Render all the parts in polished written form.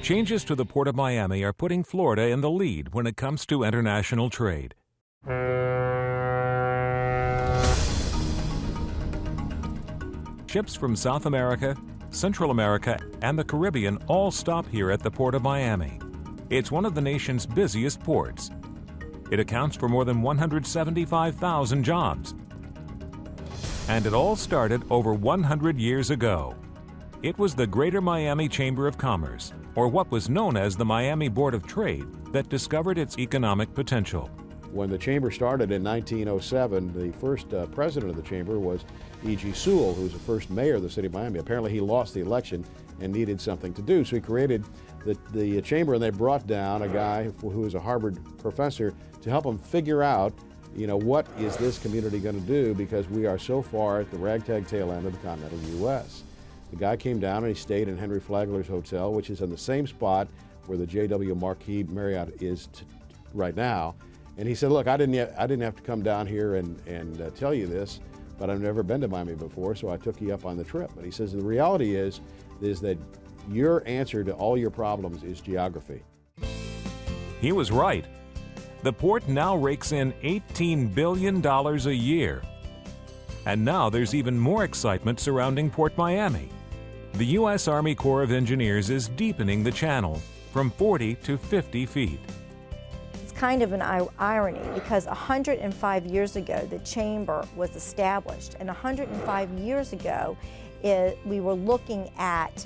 Changes to the Port of Miami are putting Florida in the lead when it comes to international trade. Ships from South America, Central America, and the Caribbean all stop here at the Port of Miami. It's one of the nation's busiest ports. It accounts for more than 175,000 jobs. And it all started over 100 years ago. It was the Greater Miami Chamber of Commerce, or what was known as the Miami Board of Trade, that discovered its economic potential. When the chamber started in 1907, the first president of the chamber was E.G. Sewell, who was the first mayor of the city of Miami. Apparently he lost the election and needed something to do, so he created the chamber, and they brought down a guy who was a Harvard professor to help them figure out, what is this community going to do, because we are so far at the ragtag tail end of the continental U.S. The guy came down and he stayed in Henry Flagler's Hotel, which is in the same spot where the J.W. Marquis Marriott is right now. And he said, look, I didn't have to come down here and tell you this, but I've never been to Miami before, so I took you up on the trip. But he says the reality is that your answer to all your problems is geography. He was right. The port now rakes in $18 billion a year. And now there's even more excitement surrounding Port Miami. The U.S. Army Corps of Engineers is deepening the channel from 40 to 50 feet. It's kind of an irony, because 105 years ago the chamber was established, and 105 years ago we were looking at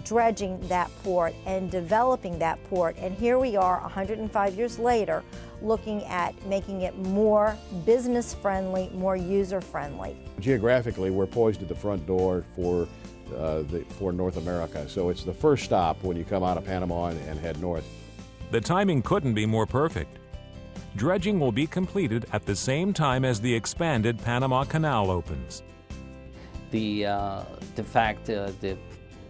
dredging that port and developing that port, and here we are 105 years later looking at making it more business friendly, more user friendly. Geographically, we're poised at the front door for North America, so it's the first stop when you come out of Panama and head north. The timing couldn't be more perfect. Dredging will be completed at the same time as the expanded Panama Canal opens. The fact the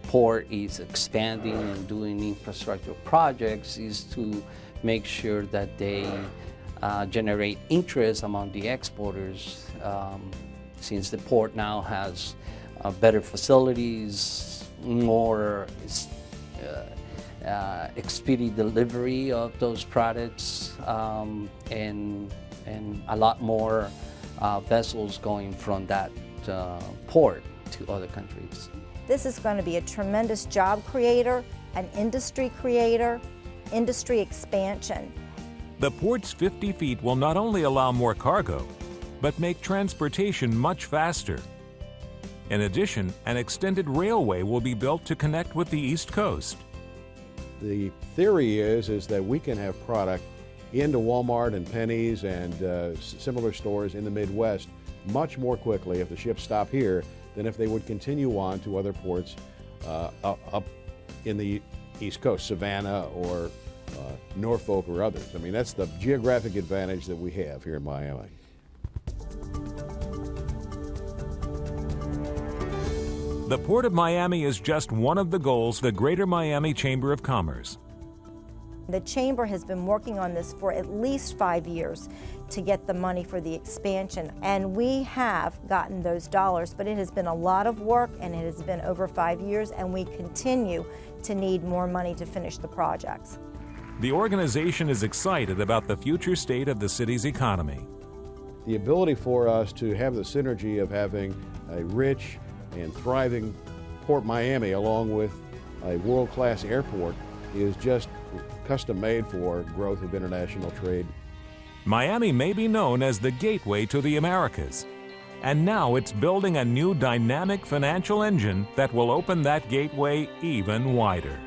port is expanding and doing infrastructure projects is to make sure that they generate interest among the exporters, since the port now has better facilities, more expedient delivery of those products, and a lot more vessels going from that port to other countries. This is going to be a tremendous job creator, an industry creator, industry expansion. The port's 50 feet will not only allow more cargo, but make transportation much faster. In addition, an extended railway will be built to connect with the East Coast. The theory is that we can have product into Walmart and Penny's and similar stores in the Midwest much more quickly if the ships stop here than if they would continue on to other ports up in the East Coast, Savannah or Norfolk or others. I mean, that's the geographic advantage that we have here in Miami. The Port of Miami is just one of the goals of the Greater Miami Chamber of Commerce. The Chamber has been working on this for at least 5 years to get the money for the expansion, and we have gotten those dollars, but it has been a lot of work and it has been over 5 years, and we continue to need more money to finish the projects. The organization is excited about the future state of the city's economy. The ability for us to have the synergy of having a rich and thriving Port Miami along with a world-class airport is just custom-made for growth of international trade. Miami may be known as the gateway to the Americas, and now it's building a new dynamic financial engine that will open that gateway even wider.